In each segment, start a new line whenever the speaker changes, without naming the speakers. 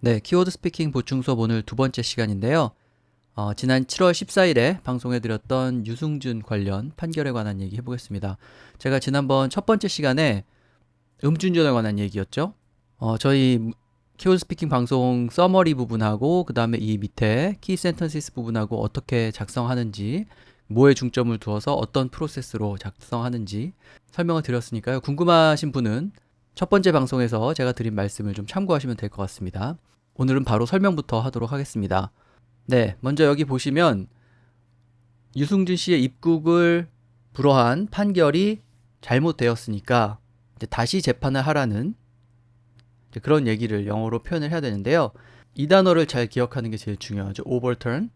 네, 키워드 스피킹 보충 수업 오늘 두 번째 시간인데요. 지난 7월 14일에 방송해드렸던 유승준 관련 판결에 관한 얘기 해보겠습니다. 제가 지난번 첫 번째 시간에 음주운전에 관한 얘기였죠. 저희 키워드 스피킹 방송 서머리 부분하고 그 다음에 이 밑에 키 센턴시스 부분하고 어떻게 작성하는지, 뭐에 중점을 두어서 어떤 프로세스로 작성하는지 설명을 드렸으니까요. 궁금하신 분은 첫 번째 방송에서 제가 드린 말씀을 좀 참고하시면 될 것 같습니다. 오늘은 바로 설명부터 하도록 하겠습니다. 네, 먼저 여기 보시면 유승준 씨의 입국을 불허한 판결이 잘못되었으니까 이제 다시 재판을 하라는 이제 그런 얘기를 영어로 표현을 해야 되는데요. 이 단어를 잘 기억하는 게 제일 중요하죠. overturn.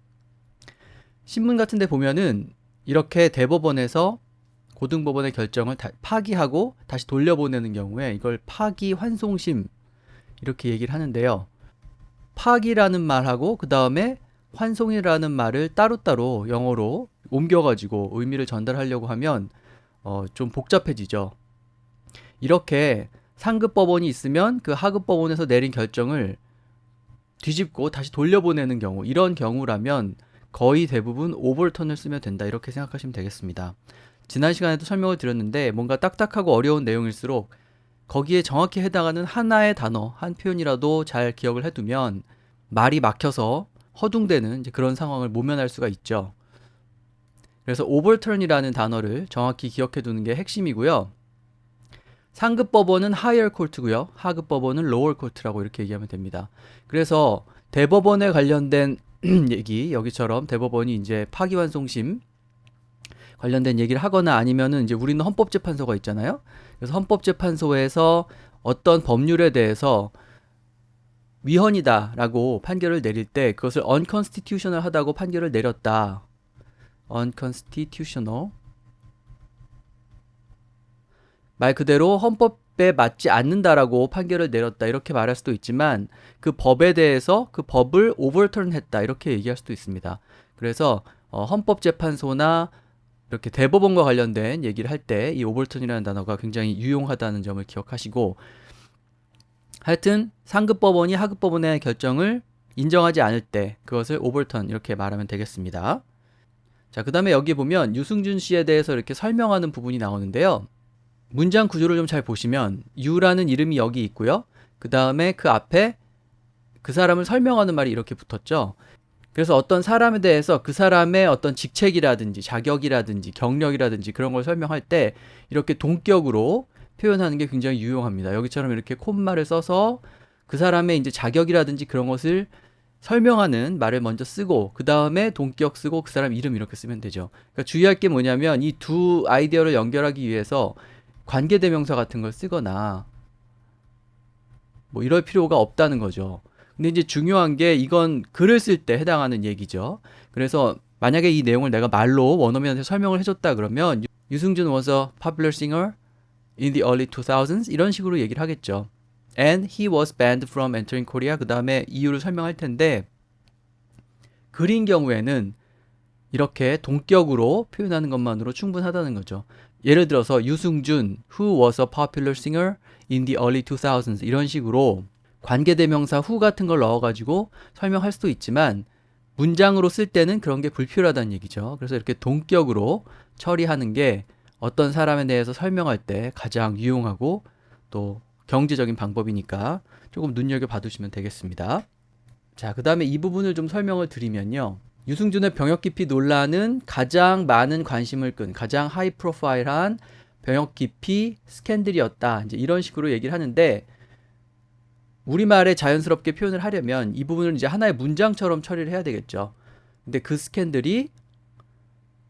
신문 같은 데 보면은 이렇게 대법원에서 고등법원의 결정을 파기하고 다시 돌려보내는 경우에 이걸 파기 환송심 이렇게 얘기를 하는데요. 파기라는 말하고 그 다음에 환송이라는 말을 따로따로 영어로 옮겨가지고 의미를 전달하려고 하면 좀 복잡해지죠. 이렇게 상급 법원이 있으면 그 하급 법원에서 내린 결정을 뒤집고 다시 돌려보내는 경우, 이런 경우라면 거의 대부분 오버턴을 쓰면 된다, 이렇게 생각하시면 되겠습니다. 지난 시간에도 설명을 드렸는데 뭔가 딱딱하고 어려운 내용일수록 거기에 정확히 해당하는 하나의 단어, 한 표현이라도 잘 기억을 해두면 말이 막혀서 허둥대는 이제 그런 상황을 모면할 수가 있죠. 그래서 overturn이라는 단어를 정확히 기억해 두는 게 핵심이고요. 상급 법원은 higher court고요. 하급 법원은 lower court라고 이렇게 얘기하면 됩니다. 그래서 대법원에 관련된 얘기, 여기처럼 대법원이 이제 파기환송심 관련된 얘기를 하거나 아니면은 이제 우리는 헌법재판소가 있잖아요. 그래서 헌법재판소에서 어떤 법률에 대해서 위헌이다라고 판결을 내릴 때 그것을 unconstitutional 하다고 판결을 내렸다. unconstitutional. 말 그대로 헌법에 맞지 않는다라고 판결을 내렸다, 이렇게 말할 수도 있지만 그 법에 대해서 그 법을 overturn 했다, 이렇게 얘기할 수도 있습니다. 그래서 헌법재판소나 이렇게 대법원과 관련된 얘기를 할 때 이 overturn이라는 단어가 굉장히 유용하다는 점을 기억하시고, 하여튼 상급 법원이 하급 법원의 결정을 인정하지 않을 때 그것을 overturn 이렇게 말하면 되겠습니다. 자, 그 다음에 여기 보면 유승준 씨에 대해서 이렇게 설명하는 부분이 나오는데요. 문장 구조를 좀 잘 보시면 유라는 이름이 여기 있고요. 그 다음에 그 앞에 그 사람을 설명하는 말이 이렇게 붙었죠. 그래서 어떤 사람에 대해서 그 사람의 어떤 직책이라든지 자격이라든지 경력이라든지 그런 걸 설명할 때 이렇게 동격으로 표현하는 게 굉장히 유용합니다. 여기처럼 이렇게 콤마를 써서 그 사람의 이제 자격이라든지 그런 것을 설명하는 말을 먼저 쓰고 그 다음에 동격 쓰고 그 사람 이름 이렇게 쓰면 되죠. 그러니까 주의할 게 뭐냐면 이 두 아이디어를 연결하기 위해서 관계대명사 같은 걸 쓰거나 뭐 이럴 필요가 없다는 거죠. 근데 이제 중요한 게 이건 글을 쓸 때 해당하는 얘기죠. 그래서 만약에 이 내용을 내가 말로 원어민한테 설명을 해줬다 그러면 유승준 was a popular singer in the early 2000s 이런 식으로 얘기를 하겠죠. And he was banned from entering Korea. 그 다음에 이유를 설명할 텐데 글인 경우에는 이렇게 동격으로 표현하는 것만으로 충분하다는 거죠. 예를 들어서 유승준 who was a popular singer in the early 2000s 이런 식으로 관계대명사 who 같은 걸 넣어가지고 설명할 수도 있지만 문장으로 쓸 때는 그런 게 불필요하다는 얘기죠. 그래서 이렇게 동격으로 처리하는 게 어떤 사람에 대해서 설명할 때 가장 유용하고 또 경제적인 방법이니까 조금 눈여겨봐 두시면 되겠습니다. 자, 그 다음에 이 부분을 좀 설명을 드리면요. 유승준의 병역 기피 논란은 가장 많은 관심을 끈 가장 하이 프로파일한 병역 기피 스캔들이었다, 이제 이런 식으로 얘기를 하는데 우리말에 자연스럽게 표현을 하려면 이 부분을 이제 하나의 문장처럼 처리를 해야 되겠죠. 근데 그 스캔들이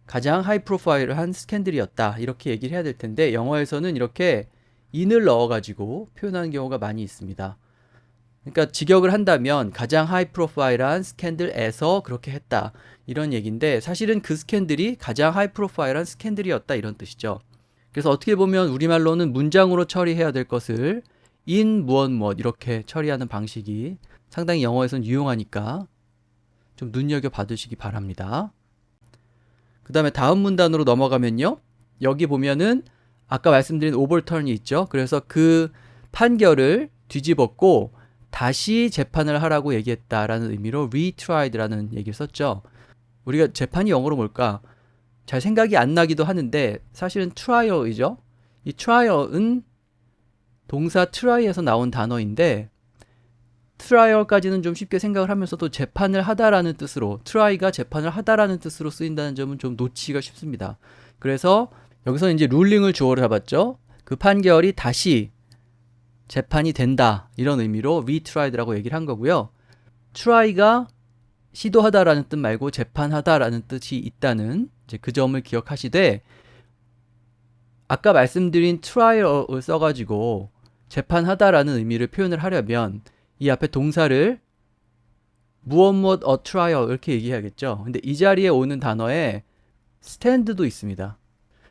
가장 하이 프로파일한 스캔들이었다, 이렇게 얘기를 해야 될 텐데 영어에서는 이렇게 in을 넣어가지고 표현하는 경우가 많이 있습니다. 그러니까 직역을 한다면 가장 하이 프로파일한 스캔들에서 그렇게 했다, 이런 얘기인데 사실은 그 스캔들이 가장 하이 프로파일한 스캔들이었다, 이런 뜻이죠. 그래서 어떻게 보면 우리말로는 문장으로 처리해야 될 것을 in 무엇 무엇 이렇게 처리하는 방식이 상당히 영어에서는 유용하니까 좀 눈여겨봐 두시기 바랍니다. 그 다음에 다음 문단으로 넘어가면요. 여기 보면은 아까 말씀드린 overturn이 있죠. 그래서 그 판결을 뒤집었고 다시 재판을 하라고 얘기했다라는 의미로 retried라는 얘기를 썼죠. 우리가 재판이 영어로 뭘까? 잘 생각이 안 나기도 하는데 사실은 trial이죠. 이 trial은 동사 try에서 나온 단어인데 트라이얼까지는 좀 쉽게 생각을 하면서도 재판을 하다라는 뜻으로 try가 재판을 하다라는 뜻으로 쓰인다는 점은 좀 놓치기가 쉽습니다. 그래서 여기서 이제 룰링을 주어를 잡았죠. 그 판결이 다시 재판이 된다 이런 의미로 retried라고 얘기를 한 거고요. try가 시도하다라는 뜻 말고 재판하다라는 뜻이 있다는 이제 그 점을 기억하시되 아까 말씀드린 trial을 써가지고 재판하다라는 의미를 표현을 하려면 이 앞에 동사를 무엇 a trial 이렇게 얘기해야겠죠. 근데 이 자리에 오는 단어에 stand도 있습니다.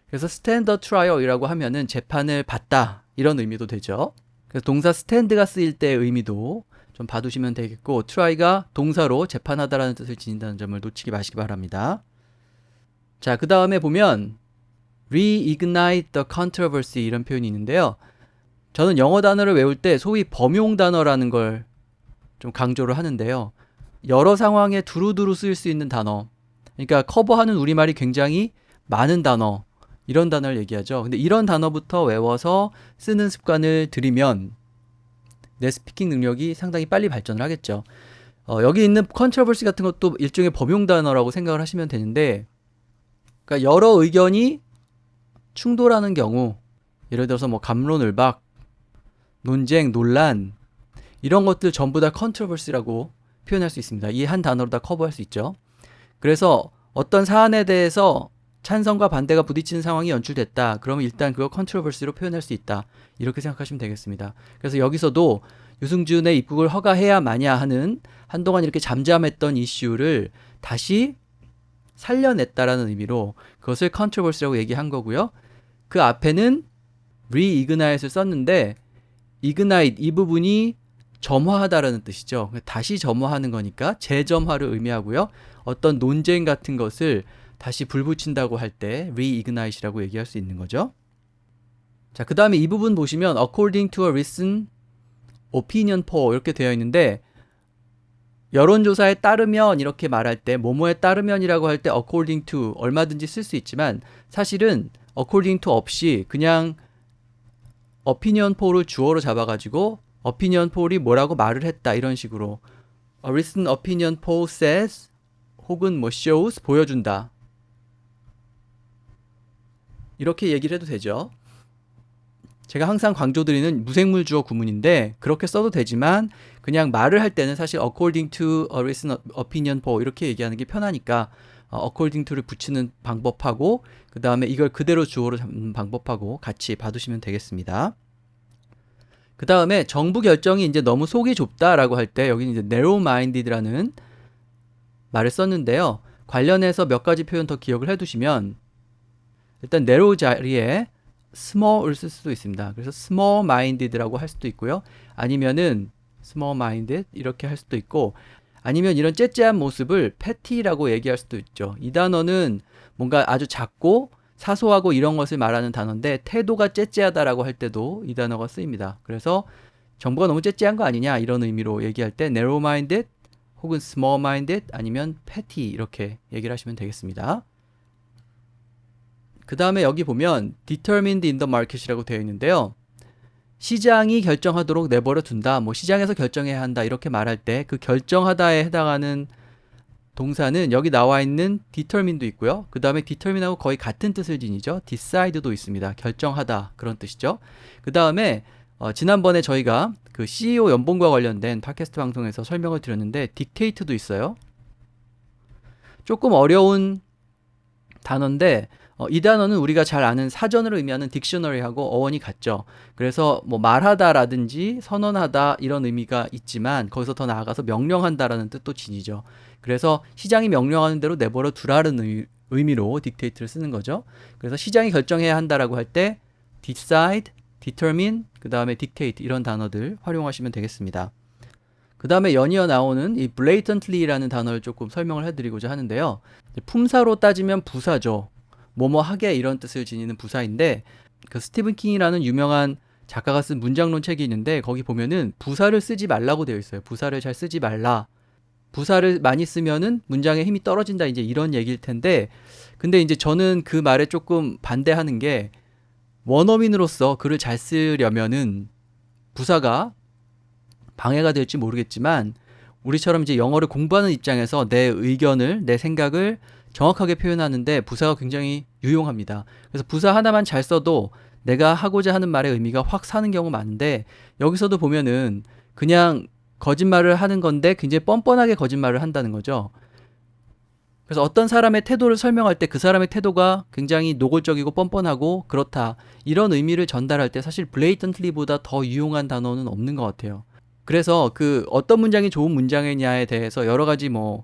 그래서 stand a trial이라고 하면은 재판을 받다 이런 의미도 되죠. 그래서 동사 stand가 쓰일 때의 의미도 좀 봐두시면 되겠고 try가 동사로 재판하다라는 뜻을 지닌다는 점을 놓치지 마시기 바랍니다. 자, 그 다음에 보면 reignite the controversy 이런 표현이 있는데요. 저는 영어 단어를 외울 때 소위 범용 단어라는 걸 좀 강조를 하는데요. 여러 상황에 두루두루 쓰일 수 있는 단어. 그러니까 커버하는 우리말이 굉장히 많은 단어. 이런 단어를 얘기하죠. 근데 이런 단어부터 외워서 쓰는 습관을 들이면 내 스피킹 능력이 상당히 빨리 발전을 하겠죠. 여기 있는 controversy 같은 것도 일종의 범용 단어라고 생각을 하시면 되는데 그러니까 여러 의견이 충돌하는 경우 예를 들어서 뭐 갑론을박, 논쟁, 논란 이런 것들 전부 다 controversy라고 표현할 수 있습니다. 이 한 단어로 다 커버할 수 있죠. 그래서 어떤 사안에 대해서 찬성과 반대가 부딪히는 상황이 연출됐다. 그러면 일단 그거 controversy로 표현할 수 있다. 이렇게 생각하시면 되겠습니다. 그래서 여기서도 유승준의 입국을 허가해야 마냐 하는 한동안 이렇게 잠잠했던 이슈를 다시 살려냈다라는 의미로 그것을 controversy라고 얘기한 거고요. 그 앞에는 reignite을 썼는데 ignite 이 부분이 점화하다라는 뜻이죠. 다시 점화하는 거니까 재점화를 의미하고요. 어떤 논쟁 같은 것을 다시 불 붙인다고 할 때 reignite이라고 얘기할 수 있는 거죠. 자, 그 다음에 이 부분 보시면 according to a recent opinion poll 이렇게 되어 있는데 여론조사에 따르면 이렇게 말할 때 뭐뭐에 따르면이라고 할 때 according to 얼마든지 쓸 수 있지만 사실은 according to 없이 그냥 opinion poll을 주어로 잡아가지고 opinion poll이 뭐라고 말을 했다 이런 식으로 a recent opinion poll says 혹은 뭐 shows 보여준다 이렇게 얘기를 해도 되죠. 제가 항상 강조드리는 무생물 주어 구문인데 그렇게 써도 되지만 그냥 말을 할 때는 사실 according to a recent opinion poll 이렇게 얘기하는 게 편하니까 according to를 붙이는 방법하고 그 다음에 이걸 그대로 주어로 잡는 방법하고 같이 봐두시면 되겠습니다. 그 다음에 정부 결정이 이제 너무 속이 좁다라고 할 때 여기는 이제 narrow-minded라는 말을 썼는데요. 관련해서 몇 가지 표현 더 기억을 해두시면 일단 narrow 자리에 small을 쓸 수도 있습니다. 그래서 small-minded라고 할 수도 있고요. 아니면은 small-minded 이렇게 할 수도 있고 아니면 이런 째째한 모습을 petty라고 얘기할 수도 있죠. 이 단어는 뭔가 아주 작고 사소하고 이런 것을 말하는 단어인데 태도가 째째하다라고 할 때도 이 단어가 쓰입니다. 그래서 정부가 너무 째째한 거 아니냐 이런 의미로 얘기할 때 narrow-minded 혹은 small-minded 아니면 petty 이렇게 얘기를 하시면 되겠습니다. 그 다음에 여기 보면 determined in the market이라고 되어 있는데요. 시장이 결정하도록 내버려 둔다. 뭐 시장에서 결정해야 한다. 이렇게 말할 때 그 결정하다에 해당하는 동사는 여기 나와 있는 determine도 있고요. 그 다음에 determine하고 거의 같은 뜻을 지니죠. decide도 있습니다. 결정하다 그런 뜻이죠. 그 다음에 지난번에 저희가 그 CEO 연봉과 관련된 팟캐스트 방송에서 설명을 드렸는데 dictate도 있어요. 조금 어려운 단어인데 이 단어는 우리가 잘 아는 사전을 의미하는 딕셔너리하고 어원이 같죠. 그래서 뭐 말하다라든지 선언하다 이런 의미가 있지만 거기서 더 나아가서 명령한다라는 뜻도 지니죠. 그래서 시장이 명령하는 대로 내버려 두라는 의미로 dictate를 쓰는 거죠. 그래서 시장이 결정해야 한다라고 할 때 decide, determine, 그 다음에 dictate 이런 단어들 활용하시면 되겠습니다. 그 다음에 연이어 나오는 이 blatantly라는 단어를 조금 설명을 해드리고자 하는데요. 품사로 따지면 부사죠. 뭐뭐 하게 이런 뜻을 지니는 부사인데 그 스티븐 킹이라는 유명한 작가가 쓴 문장론 책이 있는데 거기 보면은 부사를 쓰지 말라고 되어 있어요. 부사를 잘 쓰지 말라. 부사를 많이 쓰면은 문장의 힘이 떨어진다. 이제 이런 얘기일 텐데, 근데 이제 저는 그 말에 조금 반대하는 게, 원어민으로서 글을 잘 쓰려면은 부사가 방해가 될지 모르겠지만, 우리처럼 이제 영어를 공부하는 입장에서 내 의견을, 내 생각을 정확하게 표현하는데 부사가 굉장히 유용합니다. 그래서 부사 하나만 잘 써도 내가 하고자 하는 말의 의미가 확 사는 경우 많은데, 여기서도 보면은 그냥 거짓말을 하는 건데 굉장히 뻔뻔하게 거짓말을 한다는 거죠. 그래서 어떤 사람의 태도를 설명할 때 그 사람의 태도가 굉장히 노골적이고 뻔뻔하고 그렇다, 이런 의미를 전달할 때 사실 blatantly보다 더 유용한 단어는 없는 것 같아요. 그래서 그 어떤 문장이 좋은 문장이냐에 대해서 여러 가지 뭐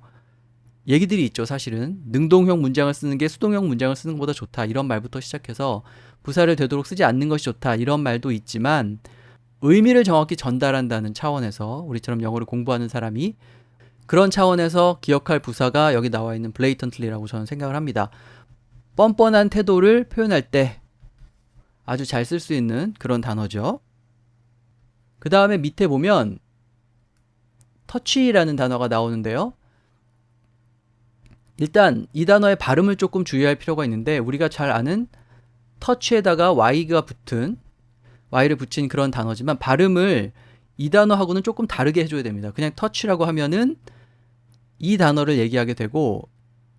얘기들이 있죠. 사실은 능동형 문장을 쓰는 게 수동형 문장을 쓰는 것보다 좋다, 이런 말부터 시작해서 부사를 되도록 쓰지 않는 것이 좋다, 이런 말도 있지만, 의미를 정확히 전달한다는 차원에서 우리처럼 영어를 공부하는 사람이 그런 차원에서 기억할 부사가 여기 나와 있는 blatantly라고 저는 생각을 합니다. 뻔뻔한 태도를 표현할 때 아주 잘 쓸 수 있는 그런 단어죠. 그 다음에 밑에 보면 touch라는 단어가 나오는데요. 일단 이 단어의 발음을 조금 주의할 필요가 있는데, 우리가 잘 아는 touch에다가 y를 붙인 그런 단어지만 발음을 이 단어하고는 조금 다르게 해줘야 됩니다. 그냥 touch라고 하면은 이 단어를 얘기하게 되고,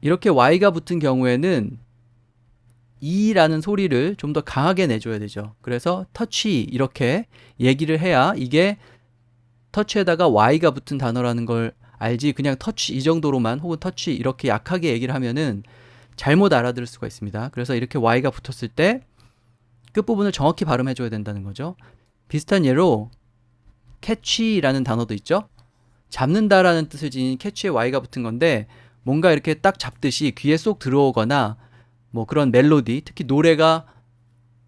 이렇게 y가 붙은 경우에는 이라는 소리를 좀 더 강하게 내줘야 되죠. 그래서 touch 이렇게 얘기를 해야 이게 touch에다가 y가 붙은 단어라는 걸 알지, 그냥 touch 이 정도로만 혹은 touch 이렇게 약하게 얘기를 하면은 잘못 알아들을 수가 있습니다. 그래서 이렇게 y가 붙었을 때 끝부분을 정확히 발음해줘야 된다는 거죠. 비슷한 예로 catch라는 단어도 있죠. 잡는다라는 뜻을 지닌 catch에 y가 붙은 건데, 뭔가 이렇게 딱 잡듯이 귀에 쏙 들어오거나 뭐 그런 멜로디, 특히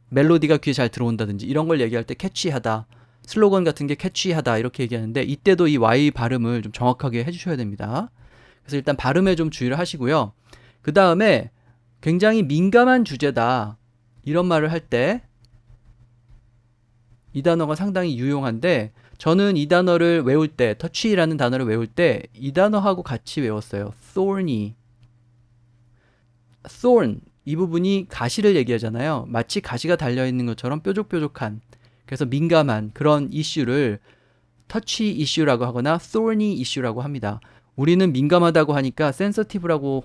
멜로디가 귀에 잘 들어온다든지 이런 걸 얘기할 때 캐치하다, 슬로건 같은 게 캐치하다 이렇게 얘기하는데, 이때도 이 y 발음을 좀 정확하게 해주셔야 됩니다. 그래서 일단 발음에 좀 주의를 하시고요. 그 다음에 굉장히 민감한 주제다, 이런 말을 할 때 이 단어가 상당히 유용한데, 저는 이 단어를 외울 때, touch라는 단어를 외울 때 이 단어하고 같이 외웠어요. thorny. thorn, 이 부분이 가시를 얘기하잖아요. 마치 가시가 달려있는 것처럼 뾰족뾰족한, 그래서 민감한 그런 이슈를 touchy issue라고 하거나 thorny issue라고 합니다. 우리는 민감하다고 하니까 sensitive라고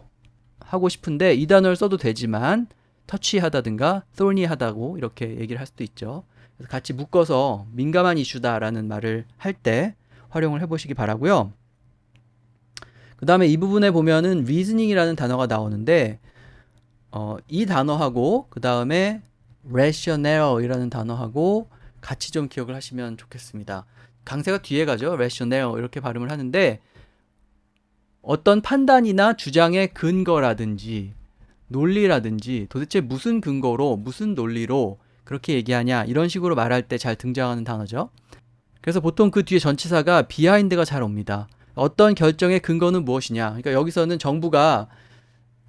하고 싶은데 이 단어를 써도 되지만 touchy하다든가 thorny하다고 이렇게 얘기를 할 수도 있죠. 그래서 같이 묶어서 민감한 이슈다라는 말을 할 때 활용을 해보시기 바라고요. 그 다음에 이 부분에 보면은 reasoning이라는 단어가 나오는데, 이 단어하고 그 다음에 rationale이라는 단어하고 같이 좀 기억을 하시면 좋겠습니다. 강세가 뒤에 가죠. rationale 이렇게 발음을 하는데, 어떤 판단이나 주장의 근거라든지 논리라든지 도대체 무슨 근거로 무슨 논리로 그렇게 얘기하냐, 이런 식으로 말할 때 잘 등장하는 단어죠. 그래서 보통 그 뒤에 전치사가 behind가 잘 옵니다. 어떤 결정의 근거는 무엇이냐, 그러니까 여기서는 정부가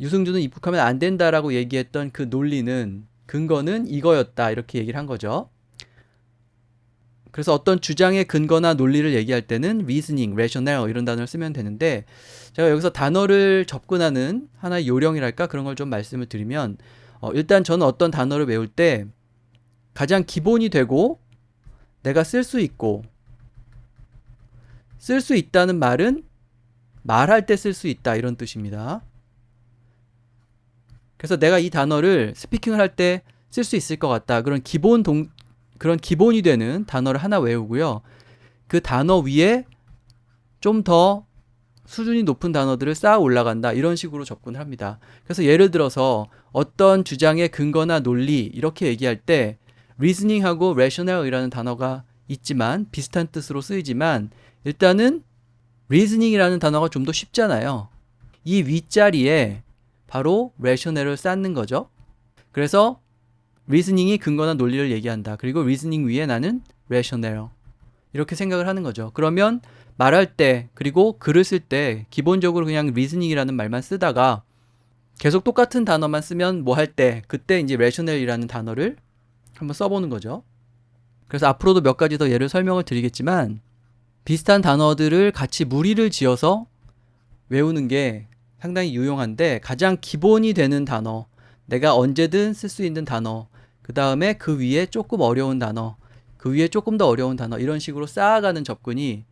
유승준은 입국하면 안 된다라고 얘기했던 그 논리는, 근거는 이거였다, 이렇게 얘기를 한 거죠. 그래서 어떤 주장의 근거나 논리를 얘기할 때는 reasoning, rationale 이런 단어를 쓰면 되는데, 제가 여기서 단어를 접근하는 하나의 요령이랄까, 그런 걸 좀 말씀을 드리면, 일단 저는 어떤 단어를 외울 때 가장 기본이 되고 내가 쓸 수 있고, 쓸 수 있다는 말은 말할 때 쓸 수 있다, 이런 뜻입니다. 그래서 내가 이 단어를 스피킹을 할 때 쓸 수 있을 것 같다, 그런 기본이 되는 단어를 하나 외우고요. 그 단어 위에 좀 더 수준이 높은 단어들을 쌓아 올라간다, 이런 식으로 접근을 합니다. 그래서 예를 들어서 어떤 주장의 근거나 논리 이렇게 얘기할 때 reasoning하고 rationale이라는 단어가 있지만, 비슷한 뜻으로 쓰이지만, 일단은 reasoning이라는 단어가 좀 더 쉽잖아요. 이 윗자리에 바로 rationale을 쌓는 거죠. 그래서 reasoning이 근거나 논리를 얘기한다, 그리고 reasoning 위에 나는 rationale, 이렇게 생각을 하는 거죠. 그러면 말할 때 그리고 글을 쓸 때 기본적으로 그냥 reasoning이라는 말만 쓰다가 계속 똑같은 단어만 쓰면 뭐 할 때, 그때 이제 rationale이라는 단어를 한번 써보는 거죠. 그래서 앞으로도 몇 가지 더 예를 설명을 드리겠지만 비슷한 단어들을 같이 무리를 지어서 외우는 게 상당히 유용한데 가장 기본이 되는 단어, 내가 언제든 쓸 수 있는 단어, 그 다음에 그 위에 조금 어려운 단어, 그 위에 조금 더 어려운 단어 이런 식으로 쌓아가는 접근이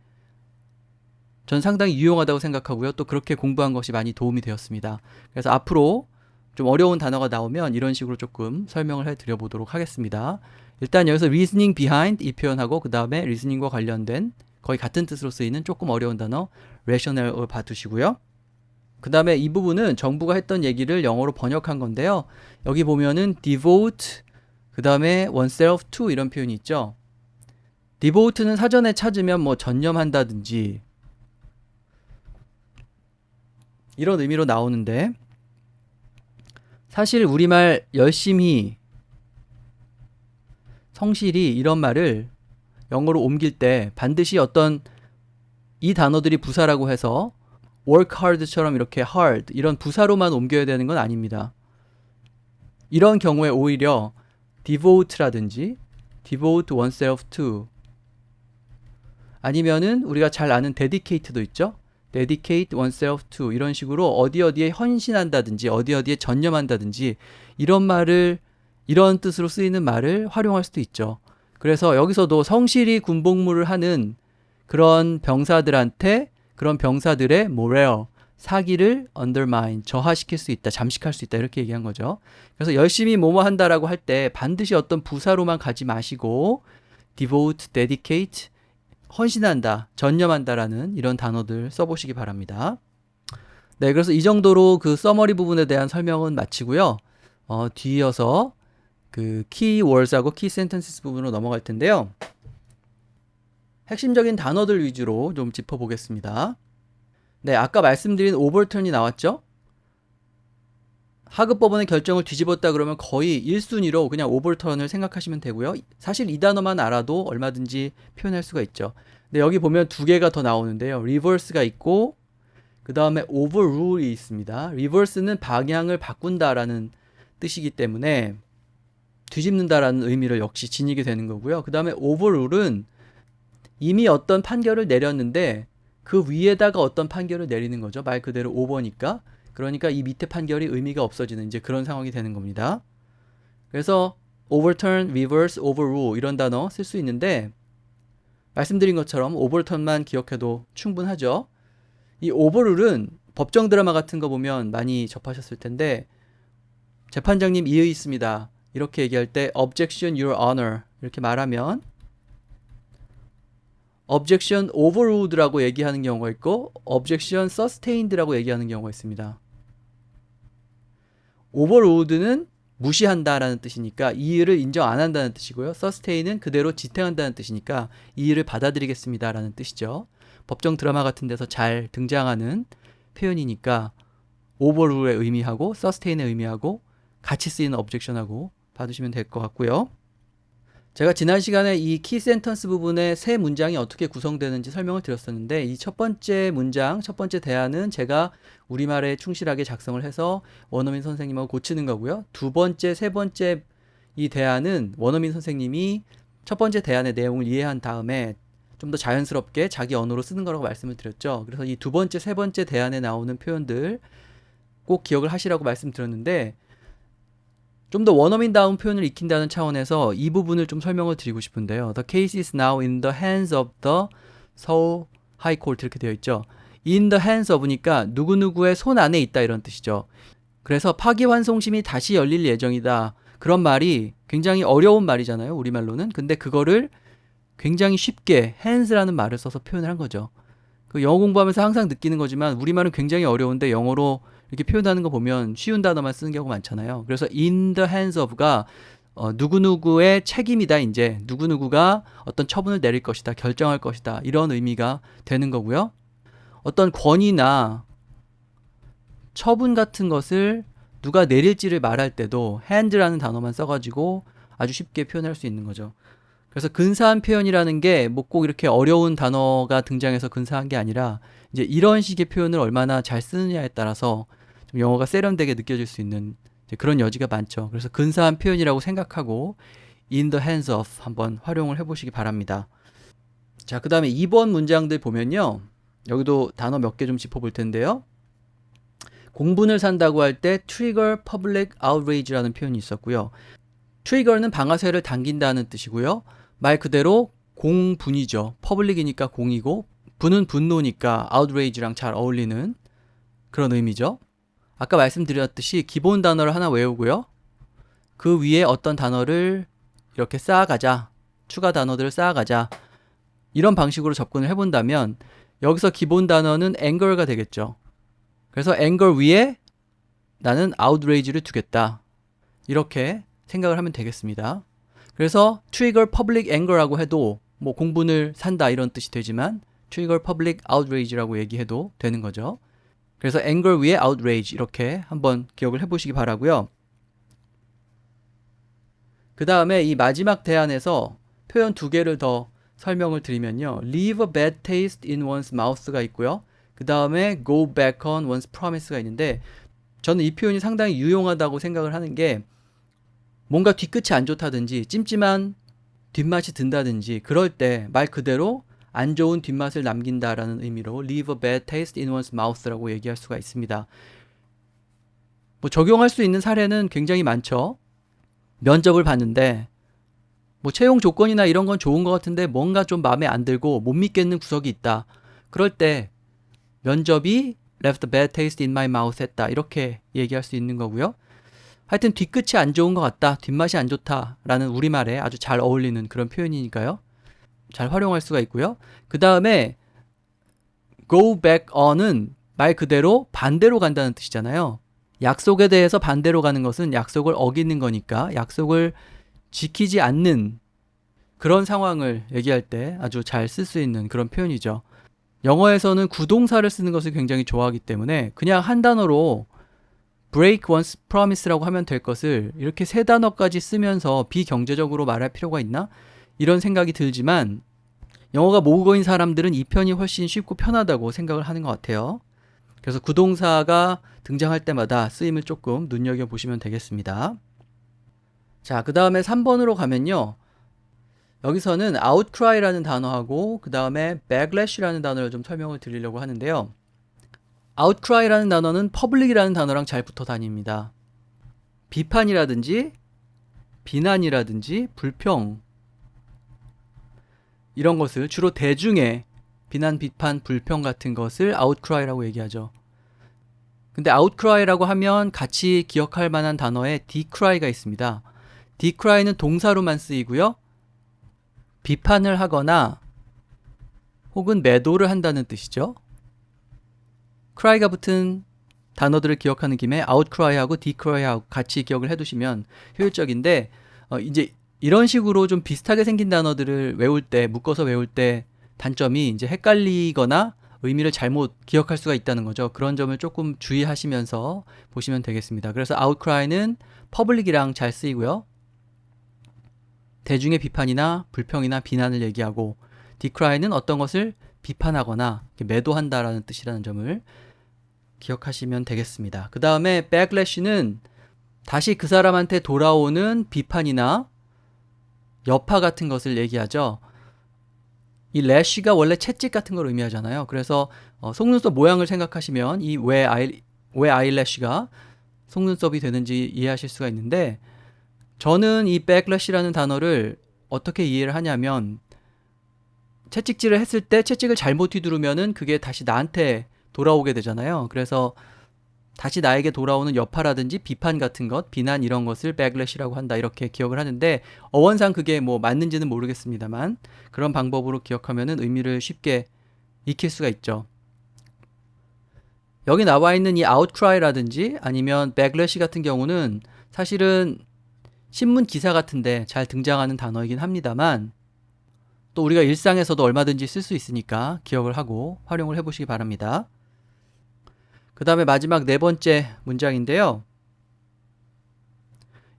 전 상당히 유용하다고 생각하고요. 또 그렇게 공부한 것이 많이 도움이 되었습니다. 그래서 앞으로 좀 어려운 단어가 나오면 이런 식으로 조금 설명을 해드려 보도록 하겠습니다. 일단 여기서 reasoning behind 이 표현하고 그 다음에 reasoning과 관련된 거의 같은 뜻으로 쓰이는 조금 어려운 단어 rational을 봐두시고요. 그 다음에 이 부분은 정부가 했던 얘기를 영어로 번역한 건데요. 여기 보면은 devote 그 다음에 oneself to 이런 표현이 있죠. devote는 사전에 찾으면 뭐 전념한다든지 이런 의미로 나오는데 사실 우리말 열심히 성실히 이런 말을 영어로 옮길 때 반드시 어떤 이 단어들이 부사라고 해서 work hard처럼 이렇게 hard 이런 부사로만 옮겨야 되는 건 아닙니다. 이런 경우에 오히려 devote라든지 devote oneself to 아니면은 우리가 잘 아는 dedicate도 있죠. dedicate oneself to 이런 식으로 어디에 헌신한다든지 어디에 전념한다든지 이런 말을 이런 뜻으로 쓰이는 말을 활용할 수도 있죠. 그래서 여기서도 성실히 군복무를 하는 그런 병사들한테 그런 병사들의 morale, 사기를 undermine, 저하시킬 수 있다, 잠식할 수 있다 이렇게 얘기한 거죠. 그래서 열심히 뭐뭐 한다라고 할 때 반드시 어떤 부사로만 가지 마시고 devote, dedicate, 헌신한다, 전념한다라는 이런 단어들 써보시기 바랍니다. 네, 그래서 이 정도로 그 서머리 부분에 대한 설명은 마치고요. 뒤이어서 그 키워드하고 키센텐스 부분으로 넘어갈 텐데요. 핵심적인 단어들 위주로 좀 짚어보겠습니다. 네, 아까 말씀드린 overturn이 나왔죠? 하급법원의 결정을 뒤집었다 그러면 거의 1순위로 그냥 overturn을 생각하시면 되고요. 사실 이 단어만 알아도 얼마든지 표현할 수가 있죠. 근데 여기 보면 두 개가 더 나오는데요. reverse가 있고 그 다음에 overrule이 있습니다. reverse는 방향을 바꾼다라는 뜻이기 때문에 뒤집는다라는 의미를 역시 지니게 되는 거고요. 그 다음에 overrule은 이미 어떤 판결을 내렸는데 그 위에다가 어떤 판결을 내리는 거죠. 말 그대로 오버니까. 그러니까 이 밑에 판결이 의미가 없어지는 이제 그런 상황이 되는 겁니다. 그래서 overturn, reverse, overrule 이런 단어 쓸 수 있는데 말씀드린 것처럼 overturn만 기억해도 충분하죠. 이 overrule은 법정 드라마 같은 거 보면 많이 접하셨을 텐데 재판장님 이의 있습니다. 이렇게 얘기할 때 objection, your honor 이렇게 말하면 objection overruled라고 얘기하는 경우가 있고 objection sustained라고 얘기하는 경우가 있습니다. overruled는 무시한다라는 뜻이니까 이의를 인정 안 한다는 뜻이고요. sustain은 그대로 지탱한다는 뜻이니까 이의를 받아들이겠습니다라는 뜻이죠. 법정 드라마 같은 데서 잘 등장하는 표현이니까 overrule의 의미하고 sustain의 의미하고 같이 쓰이는 objection하고 봐두시면 될 것 같고요. 제가 지난 시간에 이 키 센턴스 부분의 세 문장이 어떻게 구성되는지 설명을 드렸었는데 이 첫 번째 문장, 첫 번째 대안은 제가 우리말에 충실하게 작성을 해서 원어민 선생님하고 고치는 거고요. 두 번째, 세 번째 이 대안은 원어민 선생님이 첫 번째 대안의 내용을 이해한 다음에 좀 더 자연스럽게 자기 언어로 쓰는 거라고 말씀을 드렸죠. 그래서 이 두 번째, 세 번째 대안에 나오는 표현들 꼭 기억을 하시라고 말씀드렸는데 좀 더 원어민다운 표현을 익힌다는 차원에서 이 부분을 좀 설명을 드리고 싶은데요. The case is now in the hands of the Seoul High Court 이렇게 되어 있죠. In the hands of니까 누구누구의 손 안에 있다 이런 뜻이죠. 그래서 파기환송심이 다시 열릴 예정이다. 그런 말이 굉장히 어려운 말이잖아요. 우리말로는. 근데 그거를 굉장히 쉽게 hands라는 말을 써서 표현을 한 거죠. 그 영어 공부하면서 항상 느끼는 거지만 우리말은 굉장히 어려운데 영어로 이렇게 표현하는 거 보면 쉬운 단어만 쓰는 경우가 많잖아요. 그래서 in the hands of가 누구누구의 책임이다. 이제 누구누구가 어떤 처분을 내릴 것이다. 결정할 것이다. 이런 의미가 되는 거고요. 어떤 권위나 처분 같은 것을 누가 내릴지를 말할 때도 hand라는 단어만 써가지고 아주 쉽게 표현할 수 있는 거죠. 그래서 근사한 표현이라는 게 뭐 꼭 이렇게 어려운 단어가 등장해서 근사한 게 아니라 이제 이런 식의 표현을 얼마나 잘 쓰느냐에 따라서 좀 영어가 세련되게 느껴질 수 있는 그런 여지가 많죠. 그래서 근사한 표현이라고 생각하고 in the hands of 한번 활용을 해보시기 바랍니다. 자, 그 다음에 2번 문장들 보면요. 여기도 단어 몇 개 좀 짚어볼 텐데요. 공분을 산다고 할 때 trigger public outrage라는 표현이 있었고요. trigger는 방아쇠를 당긴다는 뜻이고요. 말 그대로 공분이죠. public이니까 공이고 분은 분노니까 outrage랑 잘 어울리는 그런 의미죠. 아까 말씀드렸듯이 기본 단어를 하나 외우고요. 그 위에 어떤 단어를 이렇게 쌓아가자. 추가 단어들을 쌓아가자. 이런 방식으로 접근을 해본다면 여기서 기본 단어는 anger가 되겠죠. 그래서 anger 위에 나는 outrage를 두겠다. 이렇게 생각을 하면 되겠습니다. 그래서 trigger public anger라고 해도 뭐 공분을 산다 이런 뜻이 되지만 trigger public outrage라고 얘기해도 되는 거죠. 그래서 anger 위에 outrage 이렇게 한번 기억을 해보시기 바라고요. 그 다음에 이 마지막 대안에서 표현 두 개를 더 설명을 드리면요. leave a bad taste in one's mouth가 있고요. 그 다음에 go back on one's promise가 있는데 저는 이 표현이 상당히 유용하다고 생각을 하는 게 뭔가 뒤끝이 안 좋다든지 찜찜한 뒷맛이 든다든지 그럴 때 말 그대로 안 좋은 뒷맛을 남긴다라는 의미로 leave a bad taste in one's mouth라고 얘기할 수가 있습니다. 뭐 적용할 수 있는 사례는 굉장히 많죠. 면접을 봤는데 뭐 채용 조건이나 이런 건 좋은 것 같은데 뭔가 좀 마음에 안 들고 못 믿겠는 구석이 있다. 그럴 때 면접이 left a bad taste in my mouth 했다. 이렇게 얘기할 수 있는 거고요. 하여튼 뒤끝이 안 좋은 것 같다. 뒷맛이 안 좋다라는 우리말에 아주 잘 어울리는 그런 표현이니까요. 잘 활용할 수가 있고요. 그 다음에 go back on은 말 그대로 반대로 간다는 뜻이잖아요. 약속에 대해서 반대로 가는 것은 약속을 어기는 거니까 약속을 지키지 않는 그런 상황을 얘기할 때 아주 잘 쓸 수 있는 그런 표현이죠. 영어에서는 구동사를 쓰는 것을 굉장히 좋아하기 때문에 그냥 한 단어로 break one's promise라고 하면 될 것을 이렇게 세 단어까지 쓰면서 비경제적으로 말할 필요가 있나? 이런 생각이 들지만 영어가 모국어인 사람들은 이 편이 훨씬 쉽고 편하다고 생각을 하는 것 같아요. 그래서 구동사가 등장할 때마다 쓰임을 조금 눈여겨보시면 되겠습니다. 자, 그 다음에 3번으로 가면요. 여기서는 outcry라는 단어하고 그 다음에 backlash라는 단어를 좀 설명을 드리려고 하는데요. outcry라는 단어는 public이라는 단어랑 잘 붙어 다닙니다. 비판이라든지 비난이라든지 불평 이런 것을 주로 대중의 비난, 비판, 불평 같은 것을 outcry라고 얘기하죠. 근데 outcry라고 하면 같이 기억할 만한 단어에 decry가 있습니다. decry는 동사로만 쓰이고요. 비판을 하거나 혹은 매도를 한다는 뜻이죠. cry가 붙은 단어들을 기억하는 김에 outcry하고 decry하고 같이 기억을 해두시면 효율적인데 이제 이런 식으로 좀 비슷하게 생긴 단어들을 외울 때 묶어서 외울 때 단점이 이제 헷갈리거나 의미를 잘못 기억할 수가 있다는 거죠. 그런 점을 조금 주의하시면서 보시면 되겠습니다. 그래서 outcry는 public이랑 잘 쓰이고요. 대중의 비판이나 불평이나 비난을 얘기하고 decry는 어떤 것을 비판하거나 매도한다라는 뜻이라는 점을 기억하시면 되겠습니다. 그 다음에 backlash는 다시 그 사람한테 돌아오는 비판이나 여파 같은 것을 얘기하죠. 이 lash가 원래 채찍 같은 걸 의미하잖아요. 그래서 속눈썹 모양을 생각하시면 이 왜 아이래쉬가 속눈썹이 되는지 이해하실 수가 있는데 저는 이 backlash라는 단어를 어떻게 이해를 하냐면 채찍질을 했을 때 채찍을 잘못 휘두르면은 그게 다시 나한테 돌아오게 되잖아요. 그래서 다시 나에게 돌아오는 여파라든지 비판 같은 것, 비난 이런 것을 backlash라고 한다 이렇게 기억을 하는데 어원상 그게 뭐 맞는지는 모르겠습니다만 그런 방법으로 기억하면은 의미를 쉽게 익힐 수가 있죠. 여기 나와 있는 이 outcry라든지 아니면 backlash 같은 경우는 사실은 신문 기사 같은데 잘 등장하는 단어이긴 합니다만 또 우리가 일상에서도 얼마든지 쓸 수 있으니까 기억을 하고 활용을 해보시기 바랍니다. 그 다음에 마지막 네 번째 문장인데요.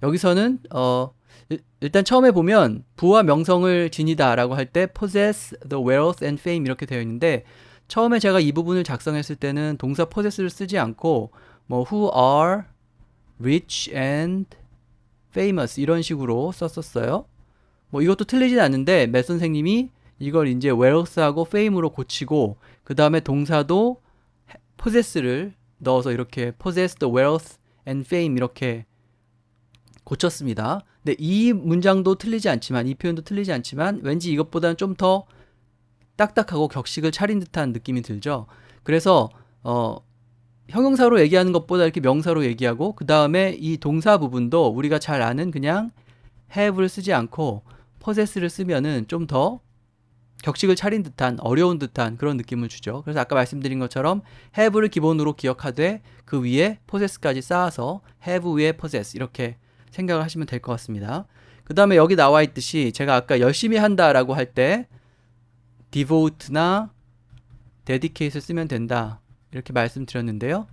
여기서는 일단 처음에 보면 부와 명성을 지니다 라고 할 때 possess the wealth and fame 이렇게 되어 있는데 처음에 제가 이 부분을 작성했을 때는 동사 possess를 쓰지 않고 뭐 who are rich and famous 이런 식으로 썼었어요. 뭐 이것도 틀리진 않는데 맷 선생님이 이걸 이제 wealth하고 fame으로 고치고 그 다음에 동사도 possess를 넣어서 이렇게 possess the wealth and fame 이렇게 고쳤습니다. 근데 이 문장도 틀리지 않지만 이 표현도 틀리지 않지만 왠지 이것보다는 좀 더 딱딱하고 격식을 차린 듯한 느낌이 들죠. 그래서 형용사로 얘기하는 것보다 이렇게 명사로 얘기하고 그 다음에 이 동사 부분도 우리가 잘 아는 그냥 have를 쓰지 않고 possess를 쓰면은 좀 더 격식을 차린 듯한 어려운 듯한 그런 느낌을 주죠. 그래서 아까 말씀드린 것처럼 have를 기본으로 기억하되 그 위에 possess까지 쌓아서 have 위에 possess 이렇게 생각을 하시면 될 것 같습니다. 그 다음에 여기 나와 있듯이 제가 아까 열심히 한다라고 할 때 devote나 dedicate를 쓰면 된다 이렇게 말씀드렸는데요.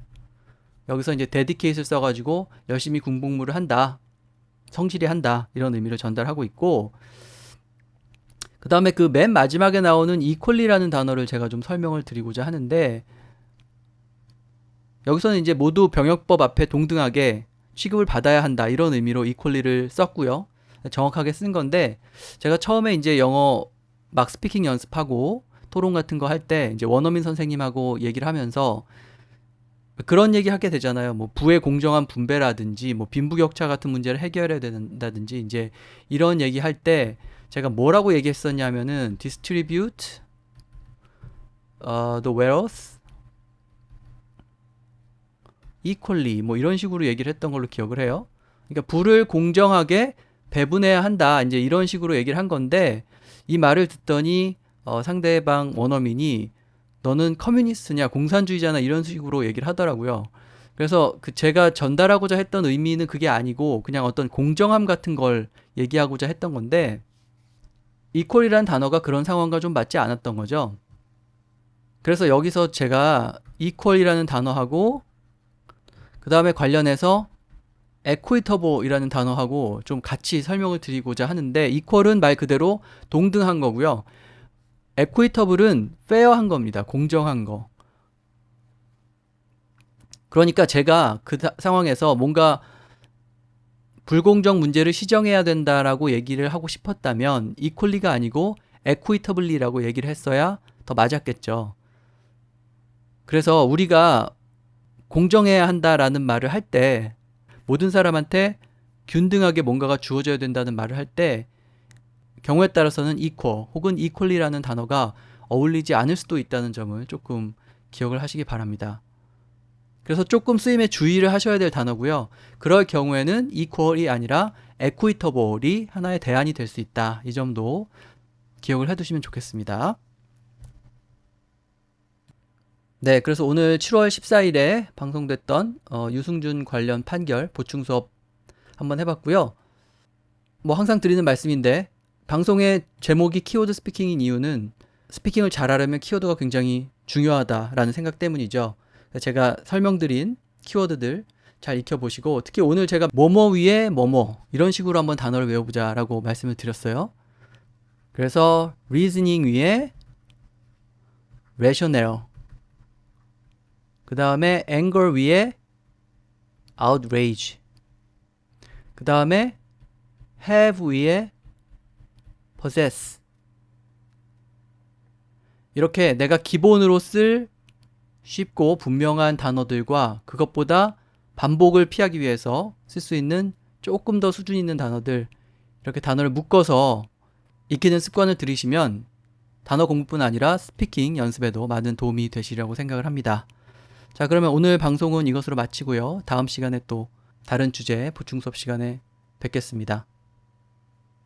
여기서 이제 dedicate를 써가지고 열심히 군복무를 한다, 성실히 한다 이런 의미를 전달하고 있고 그 다음에 그 맨 마지막에 나오는 equally라는 단어를 제가 좀 설명을 드리고자 하는데 여기서는 이제 모두 병역법 앞에 동등하게 취급을 받아야 한다 이런 의미로 equally를 썼고요. 정확하게 쓴 건데 제가 처음에 이제 영어 막 스피킹 연습하고 토론 같은 거 할 때 이제 원어민 선생님하고 얘기를 하면서 그런 얘기 하게 되잖아요. 뭐 부의 공정한 분배라든지 뭐 빈부격차 같은 문제를 해결해야 된다든지 이제 이런 얘기 할 때 제가 뭐라고 얘기했었냐면은 distribute the wealth equally 뭐 이런 식으로 얘기를 했던 걸로 기억을 해요. 그러니까 부를 공정하게 배분해야 한다. 이제 이런 식으로 얘기를 한 건데 이 말을 듣더니 상대방 원어민이 너는 커뮤니스트냐 공산주의자나 이런 식으로 얘기를 하더라고요. 그래서 제가 전달하고자 했던 의미는 그게 아니고 그냥 어떤 공정함 같은 걸 얘기하고자 했던 건데 equal이라는 단어가 그런 상황과 좀 맞지 않았던 거죠. 그래서 여기서 제가 equal이라는 단어하고 그 다음에 관련해서 equitable이라는 단어하고 좀 같이 설명을 드리고자 하는데 equal은 말 그대로 동등한 거고요. equitable은 fair한 겁니다. 공정한 거. 그러니까 제가 그 상황에서 뭔가 불공정 문제를 시정해야 된다라고 얘기를 하고 싶었다면 equally가 아니고 equitably라고 얘기를 했어야 더 맞았겠죠. 그래서 우리가 공정해야 한다라는 말을 할 때 모든 사람한테 균등하게 뭔가가 주어져야 된다는 말을 할 때 경우에 따라서는 equal 혹은 equally라는 단어가 어울리지 않을 수도 있다는 점을 조금 기억을 하시기 바랍니다. 그래서 조금 쓰임에 주의를 하셔야 될 단어고요. 그럴 경우에는 equal이 아니라 equitable이 하나의 대안이 될 수 있다. 이 점도 기억을 해두시면 좋겠습니다. 네, 그래서 오늘 7월 14일에 방송됐던 유승준 관련 판결 보충 수업 한번 해봤고요. 뭐 항상 드리는 말씀인데 방송의 제목이 키워드 스피킹인 이유는 스피킹을 잘하려면 키워드가 굉장히 중요하다라는 생각 때문이죠. 제가 설명드린 키워드들 잘 익혀보시고 특히 오늘 제가 뭐뭐 위에 뭐뭐 이런 식으로 한번 단어를 외워보자 라고 말씀을 드렸어요. 그래서 reasoning 위에 rational 그 다음에 anger 위에 outrage 그 다음에 have 위에 possess 이렇게 내가 기본으로 쓸 쉽고 분명한 단어들과 그것보다 반복을 피하기 위해서 쓸 수 있는 조금 더 수준 있는 단어들 이렇게 단어를 묶어서 익히는 습관을 들이시면 단어 공부뿐 아니라 스피킹 연습에도 많은 도움이 되시리라고 생각을 합니다. 자, 그러면 오늘 방송은 이것으로 마치고요. 다음 시간에 또 다른 주제 보충 수업 시간에 뵙겠습니다.